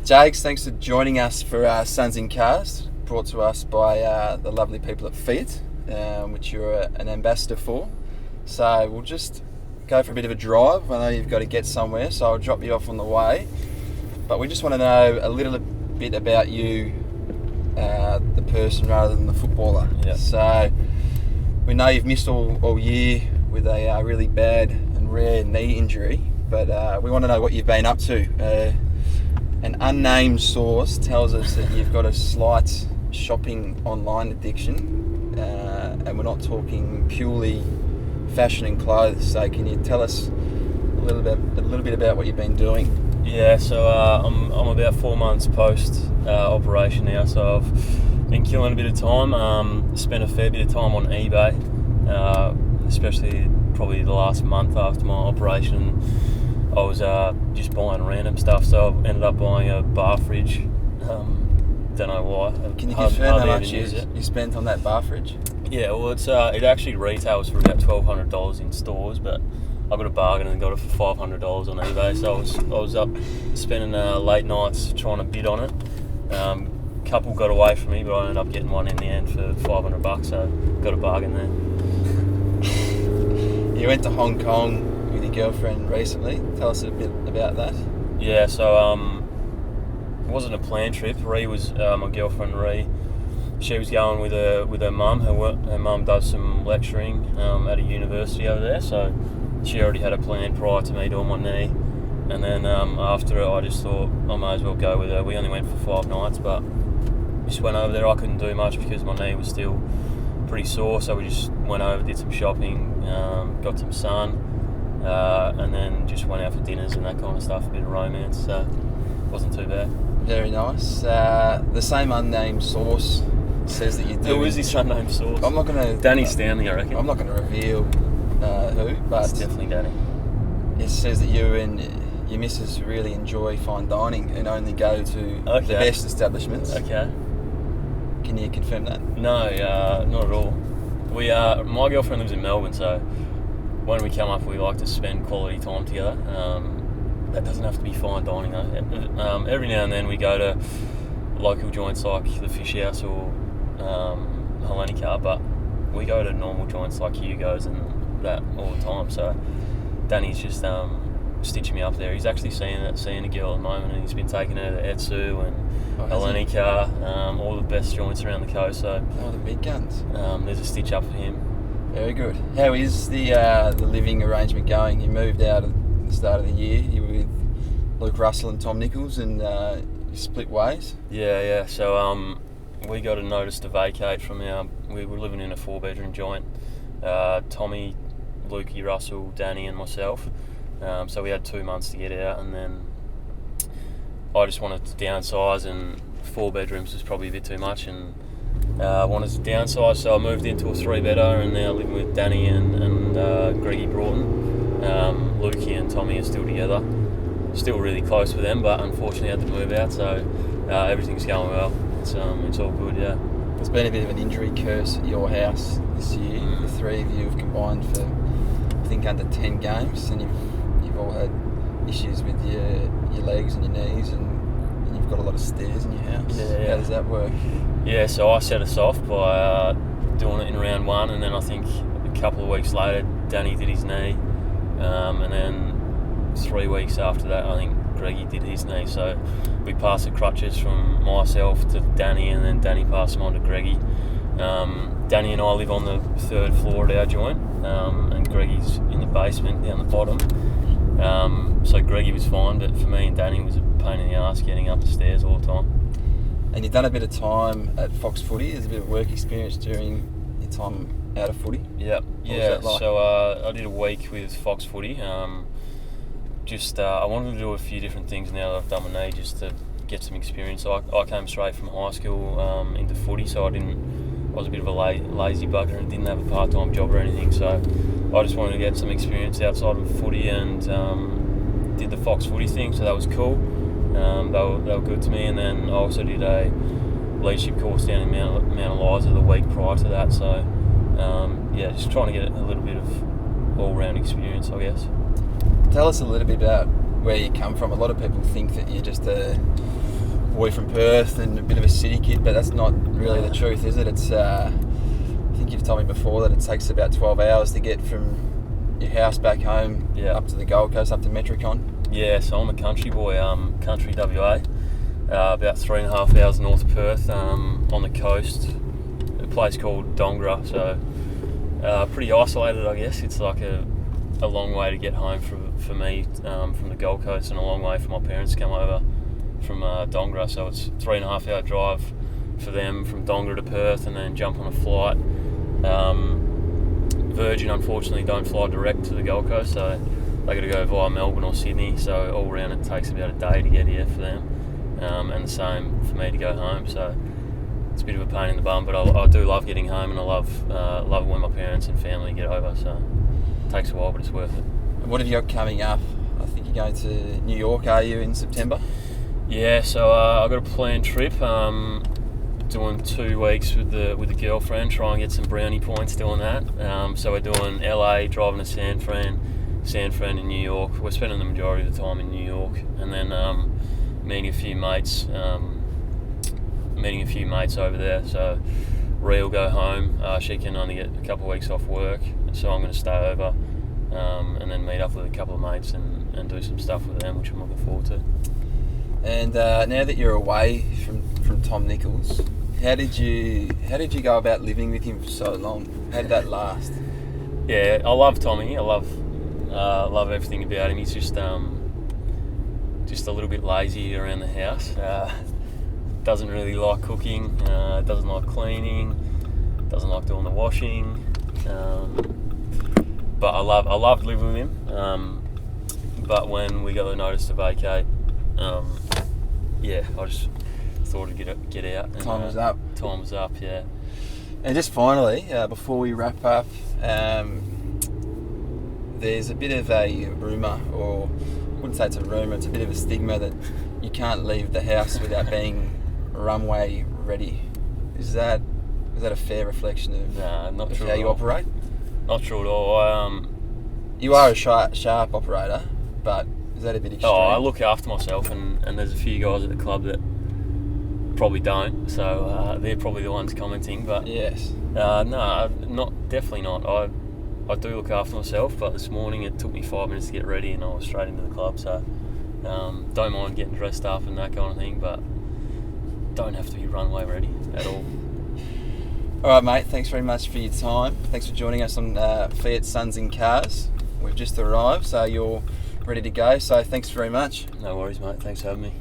Jakes, thanks for joining us for Sons in Cars, brought to us by the lovely people at Fiat, which you're an ambassador for. So we'll just go for a bit of a drive. I know you've got to get somewhere, so I'll drop you off on the way. But we just want to know a little bit about you, the person rather than the footballer. Yeah. So we know you've missed all year with a really bad and rare knee injury, but we want to know what you've been up to. An unnamed source tells us that you've got a slight shopping online addiction, and we're not talking purely fashion and clothes. So can you tell us a little bit about what you've been doing? Yeah, so I'm about 4 months post operation now, so I've been killing a bit of time. Spent a fair bit of time on eBay, especially probably the last month after my operation. I was just buying random stuff, so I ended up buying a bar fridge. Don't know why. Can you confirm how much you spent on that bar fridge? Yeah, well, it actually retails for about $1,200 in stores, but I got a bargain and got it for $500 on eBay. So I was up spending late nights trying to bid on it. Couple got away from me, but I ended up getting one in the end for $500. So got a bargain there. You went to Hong Kong with your girlfriend recently. Tell us a bit about that. Yeah, so it wasn't a planned trip. Ree was my girlfriend. Ree, she was going with her mum. Her mum does some lecturing at a university over there, so she already had a plan prior to me doing my knee. And then after it, I just thought I may as well go with her. We only went for 5 nights, but just went over there. I couldn't do much because my knee was still pretty sore, so we just went over, did some shopping, got some sun. And then just went out for dinners and that kind of stuff, a bit of romance, so it wasn't too bad. Very nice. The same unnamed source says that you do. Who is this unnamed source? I'm not going to... Danny Stanley, I reckon. I'm not going to reveal who, but... It's definitely Danny. It says that you and your missus really enjoy fine dining and only go to the best establishments. Okay. Can you confirm that? No, not at all. My girlfriend lives in Melbourne, so when we come up, we like to spend quality time together. That doesn't have to be fine dining though. Every now and then we go to local joints like the Fish House or Hellenica, but we go to normal joints like Hugo's and that all the time. So Danny's just stitching me up there. He's actually seeing a girl at the moment, and he's been taking her to Etsu and Hellenica, all the best joints around the coast. So the big guns. There's a stitch up for him. Very good. How is the living arrangement going? You moved out at the start of the year. You were with Luke Russell and Tom Nichols, and you split ways. Yeah. So we got a notice to vacate from we were living in a 4-bedroom joint. Tommy, Lukey, Russell, Danny, and myself. So we had 2 months to get out, and then I just wanted to downsize, and 4 bedrooms was probably a bit too much, and wanted to downsize, so I moved into a 3-bedder, and now living with Danny and Greggy Broughton. Lukey and Tommy are still together. Still really close with them, but unfortunately had to move out, so everything's going well. It's all good, yeah. There's been a bit of an injury curse at your house this year. The 3 of you have combined for, I think, under 10 games, and you've all had issues with your legs and your knees, and you've got a lot of stairs in your house. Yeah. How does that work? Yeah, so I set us off by doing it in round 1, and then I think a couple of weeks later Danny did his knee, and then 3 weeks after that I think Greggy did his knee. So we passed the crutches from myself to Danny, and then Danny passed them on to Greggy. Danny and I live on the 3rd floor at our joint, and Greggy's in the basement down the bottom. So Greggy was fine, but for me and Danny it was a pain in the arse getting up the stairs all the time. And you've done a bit of time at Fox Footy. There's a bit of work experience during your time out of footy. Yeah. Like? So I did a week with Fox Footy. I wanted to do a few different things now that I've done my knee, just to get some experience. So I came straight from high school into footy, so I was a bit of a lazy bugger and didn't have a part-time job or anything. So I just wanted to get some experience outside of footy, and did the Fox Footy thing. So that was cool. They were good to me, and then I also did a leadership course down in Mount Eliza the week prior to that. So just trying to get a little bit of all-round experience, I guess. Tell us a little bit about where you come from. A lot of people think that you're just a boy from Perth and a bit of a city kid, but that's not really the truth, is it? It's I think you've told me before that it takes about 12 hours to get from your house back home up to the Gold Coast, up to Metricon. Yeah, so I'm a country boy, country WA, about 3.5 hours north of Perth, on the coast, a place called Dongra, so pretty isolated, I guess. It's like a long way to get home for me from the Gold Coast, and a long way for my parents to come over from Dongra, so it's 3.5 hour drive for them from Dongra to Perth, and then jump on a flight. Virgin unfortunately don't fly direct to the Gold Coast, so they got to go via Melbourne or Sydney, so all round it takes about a day to get here for them, and the same for me to go home, so it's a bit of a pain in the bum, but I do love getting home, and I love when my parents and family get over, so it takes a while, but it's worth it. What have you got coming up? I think you're going to New York, are you, in September? Yeah, so I've got a planned trip, doing 2 weeks with the girlfriend, try and get some brownie points doing that. So we're doing LA, driving to San Fran in New York. We're spending the majority of the time in New York, and then meeting a few mates over there. So Rhea will go home. She can only get a couple of weeks off work, so I'm going to stay over, and then meet up with a couple of mates and do some stuff with them, which I'm looking forward to. And now that you're away from Tom Nichols, how did you go about living with him for so long? How did that last? Yeah, I love Tommy. I love everything about him. He's just a little bit lazy around the house. Doesn't really like cooking. Doesn't like cleaning. Doesn't like doing the washing. But I loved living with him. But when we got the notice to vacate, I just thought I'd get out. And, time was up. Time was up, yeah. And just finally, before we wrap up, there's a bit of a rumour, or I wouldn't say it's a rumour, it's a bit of a stigma that you can't leave the house without being runway ready. Is that a fair reflection of, not of true how you operate? Not true at all. You are a sharp operator, but is that a bit extreme? I look after myself, and there's a few guys at the club that probably don't, so they're probably the ones commenting. But yes, definitely not. I do look after myself, but this morning it took me 5 minutes to get ready, and I was straight into the club. So don't mind getting dressed up and that kind of thing, but don't have to be runway ready at all. All right, mate. Thanks very much for your time. Thanks for joining us on Fiat Sons in Cars. We've just arrived, so you're ready to go. So thanks very much. No worries, mate. Thanks for having me.